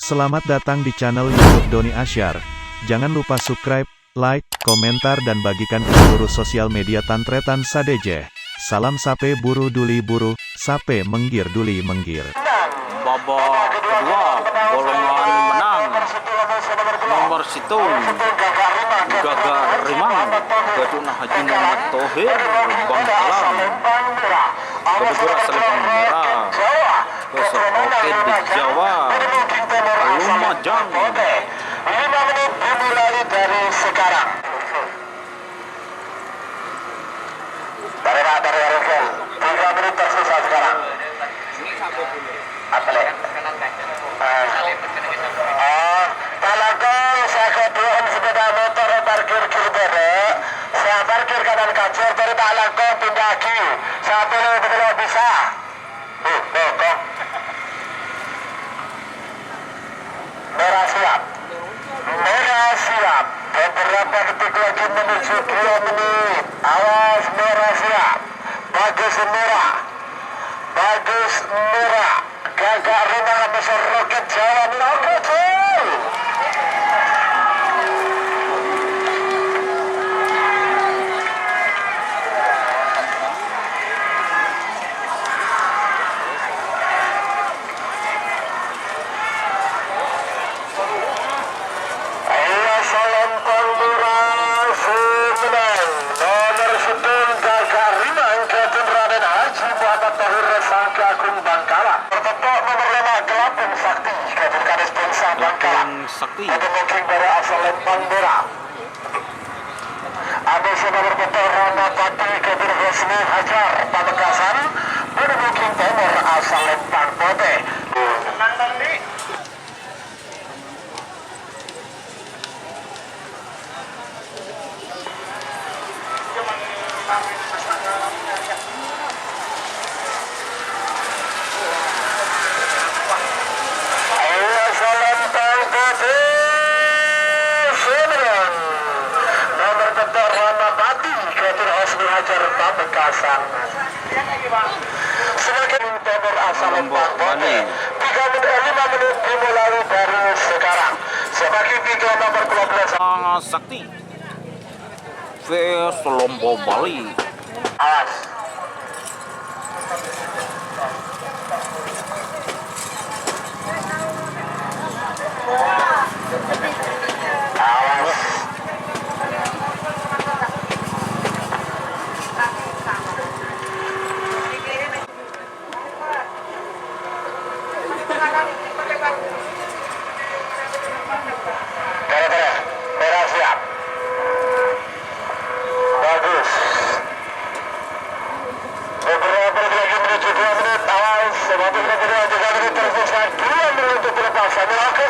Selamat datang di channel YouTube Doni Asyar. Jangan lupa subscribe, like, komentar dan bagikan ke seluruh sosial media Tantretan Sadeje. Salam sape buru duli buru, sape menggir duli menggir. Babak kedua, golongan menang. Nomor situng Gagar Rimang, Gaduna Haji Muhammad Tohir, Bangkalan, Kedua Selipang Merah, Oke di Jawa, Lumajang. 5 menit dimulai dari sekarang. Dari Arifin, 3 menit tersisa sekarang. Atlet. Talaga saya keduaan sepeda motor parkir kiri bebe. Saya parkir kanan kacir dari talaga pindah kiri. Saya betul bisa. Kok. Merah siap. Merah siap. Beberapa detik lagi menuju 2 menit. Awas merah siap. Bagus merah. Bagus merah. Gagak Rimang besar roket Jawa roket. Sakti. Ada mungkin dari asal Lempang Merah. Ada nomor motor Rana Pati Kabir Hosni Hajar Pamekasan. Ada mungkin nomor asal Lempang Pote. Pamekasan. Semakin nomor asal Lempang Pote. 5 menit dimulai dari sekarang. Semakin 3 nomor 12 Sakti vs Lombok Bali. Awas. Awas. Merah siap. Bagus. Beberapa lagi menuju 2 menit. Awas. Semakin berbeda 3 menit tersisa. 2 menit untuk pelepasan. Oke,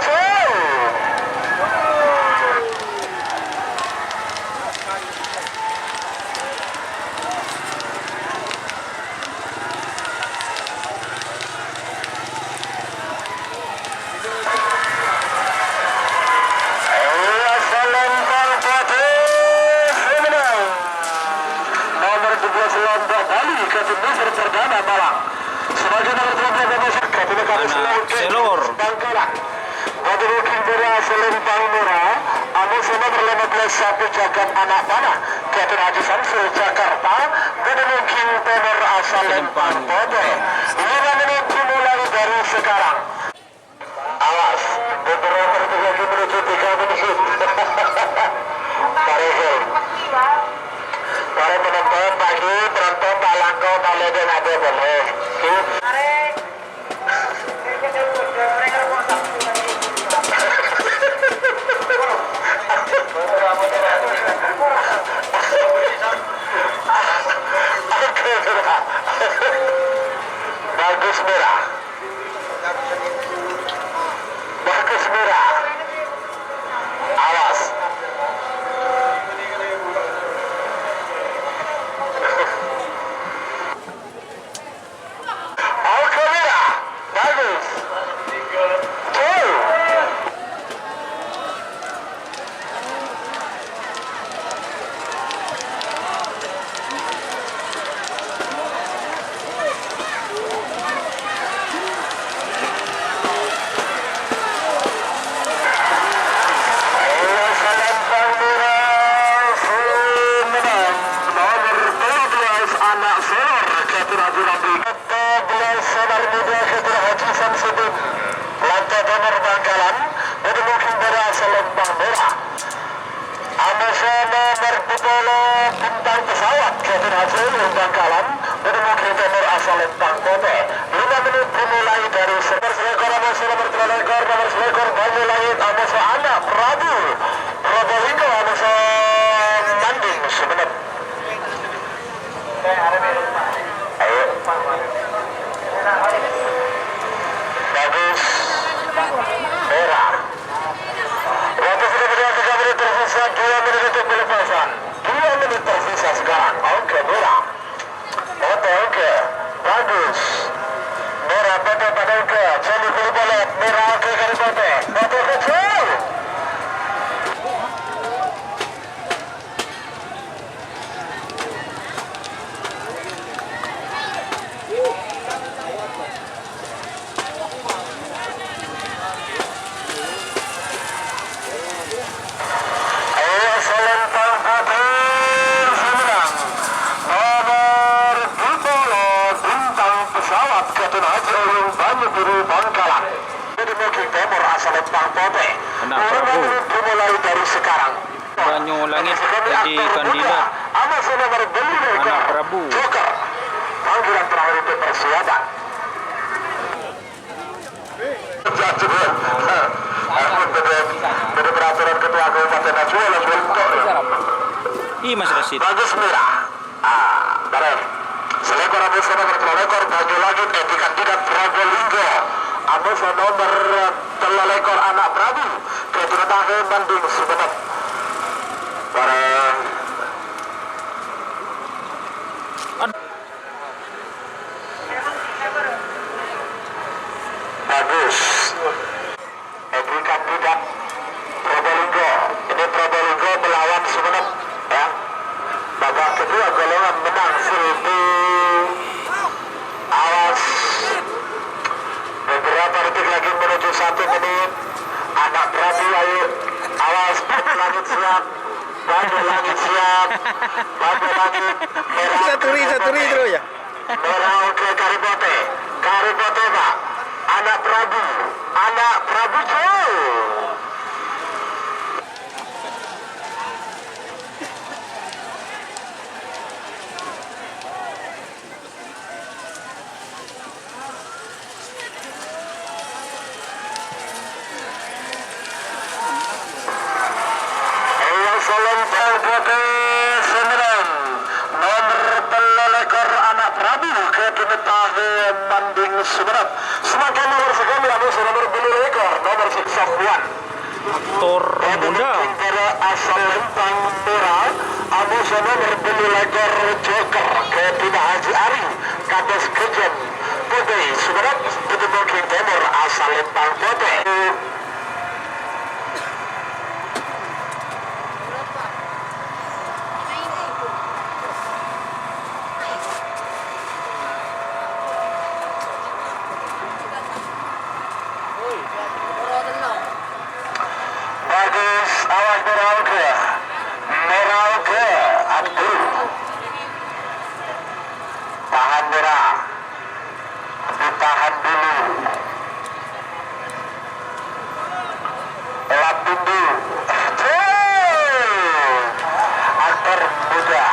Selor Selempang Merah, Anies nomor 15 sapi jagat anak panah, Captain Haji Samsul Jakarta, dan mungkin nomor asal Lempang Pote. 5 menit dimulai dari sekarang. Awas, beberapa detik lagi menuju 3 menit. Para penonton pagi, penonton Pak Langkau, Pak Leden ada boleh. Bagus merah. Bagus merah. Awas. Oke merah. Bagus. Sulung Bangkalan, Budi Timur asal Lempang Kote. 5 menit dimulai dari nomor selekor Amos nomor selekor Banyu Langit Amos anak Prabu Probolinggo Amos Manding sebenarnya. Ayo. Bagus. Merah. Waktu sudah berjalan 3 menit tersisa, 2 menit untuk pelepasan. 2 menit tersisa sekarang. Oke, merah. Oke. Bagus. Merah Pote pada oke. Jadi berbolak. Merah oke kali Pote. Pote kecil. Ayo Selempang Putih seberang. Nomor 20 bintang pesawat Kapten Haji Olung Banyu Biru Bangkalan. Budi Timur asal Lempang Putih. Anak Prabu. Dimulai dari sekarang. Banyu Langit jadi kandidat Amas nomor Anak Prabu. Joker. Panggilan terakhir untuk persiapan. Beda peraturan ketua Kabupaten Nasional Ih, Mas Rasid. Bagus merah. Bareng. Selekor Amos nomor telekor Banyu Langit kandidat Probolinggo. Amos nomor telekor anak Prabu. Ketua Bandung sebenarnya. Bareng. Bagus. Kandidat Probolinggo. Ini Probolinggo melawan Sumeneb ya. Babak kedua golongan menang Sulbi. Awas. Beberapa detik lagi menuju 1 menit. Anak Prabu ayo. Awas. Langit siap. Banyu Langit siap. Banyu Langit. Merah. Saturi terus ya. Merah oke Karibote. Karibote Pak. Anak Prabu. Anak Prabu jauh. Selempang Putih 9 nomor pelekor anak Prabu ke Timur Banding Sumeneb. Semakin nomor sekali Amos nomor pelekor nomor Safwan. Aktor muda. Asal Lempang Merah Amos nomor pelekor Joker ke Timur Haji Ari Kades Kejem Putih Sumeneb. Timur Timur asal Lempang Putih. Bagus, awas merah ke Abdul. Tahan merah, ditahan dulu. Lapindu, aktor muda.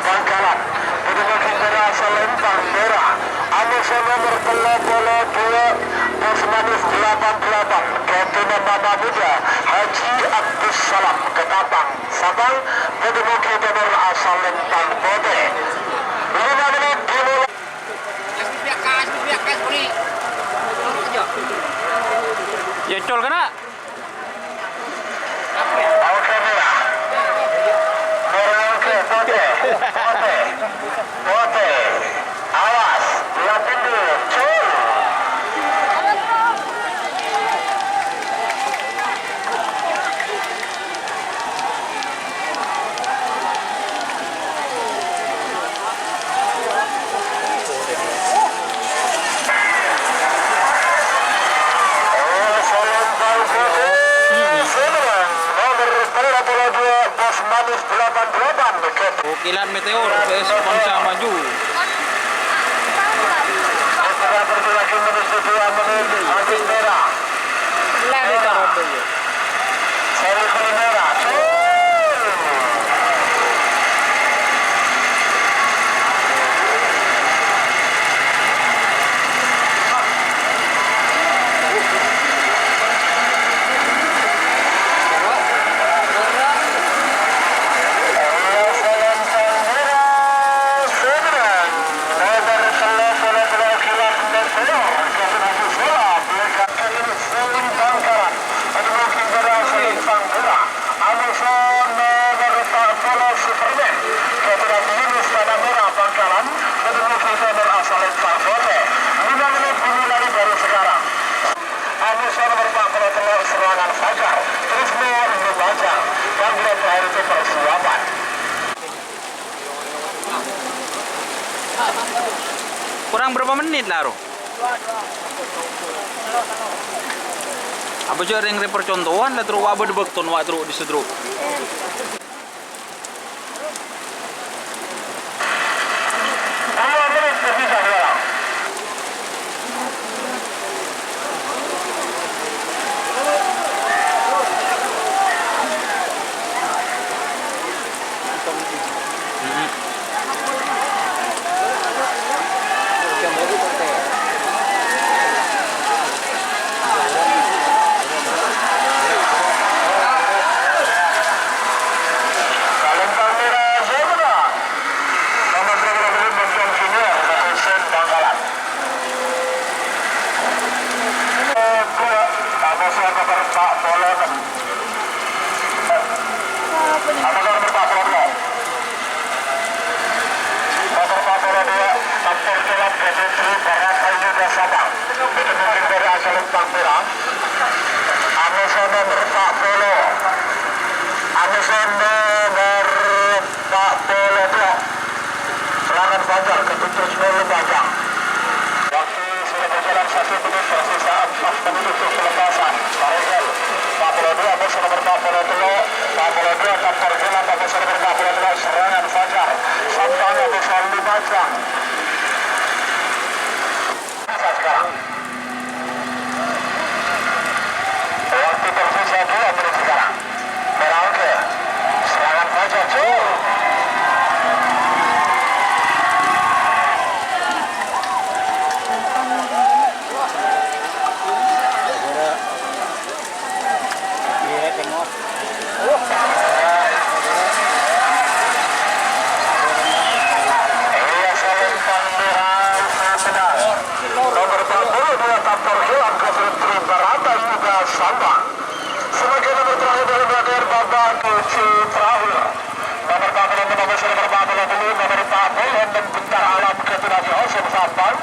Bangkalan, Selempang Merah, Amos nomor 82, Manis 88, Kapten Mama Muda, Haji Abdus Salam, Ketapang, Sabang, Budi Timur asal Lempang Bote. 5 menit dimulai. Ya col kena. Oke merah. Merah oke, Bote. Mas Manis 88 dekat. Oh, kilat meteor vs bangsa maju. Setelah bergerak menuju 2 menit habis merah. Seri kuning merah. Serangan Fajar terus membaca dan terakhir itu persiapan. Kurang berapa menit lah, Ro? Apa juga yang percontohan lah terus apa debek ton wa terus disedruk. 2 menit tersisa sekarang. Serangan Fajar ketujuh seluruh panjang. Waktu sudah berjalan 1 menit tersisa 4 menit untuk pelepasan. Paregel 42 musuh nomor 42 tak terjelat musuh nomor 42 serangan Fajar sampainya musuh 5 jam. Bisa sekarang. Waktu tersisa 2 menit sekarang. Merauke serangan Fajar jauh. Sebagai nomor terakhir dari Belajar babak kunci terakhir. Nomor 40 nomor 40 nomor 40 dan bintang alam ketua Joseph Sabang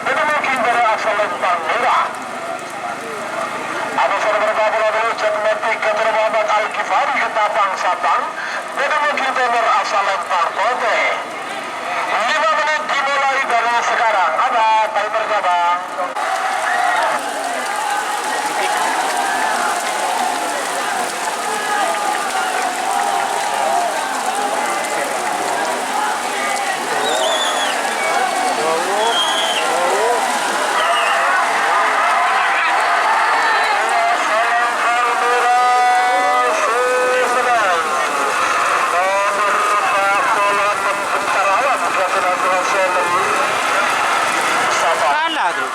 dan mungkin dari asal Lempang Merah. Ada nomor 40 Jetmetik ketua Muhammad Al-Kifari Ketapang Sabang dan mungkin nomor asal Lempang Pote. 5 menit dimulai dari sekarang. Ada timernya bang. Kalah terus.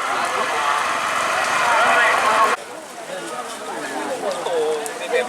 Oh, ini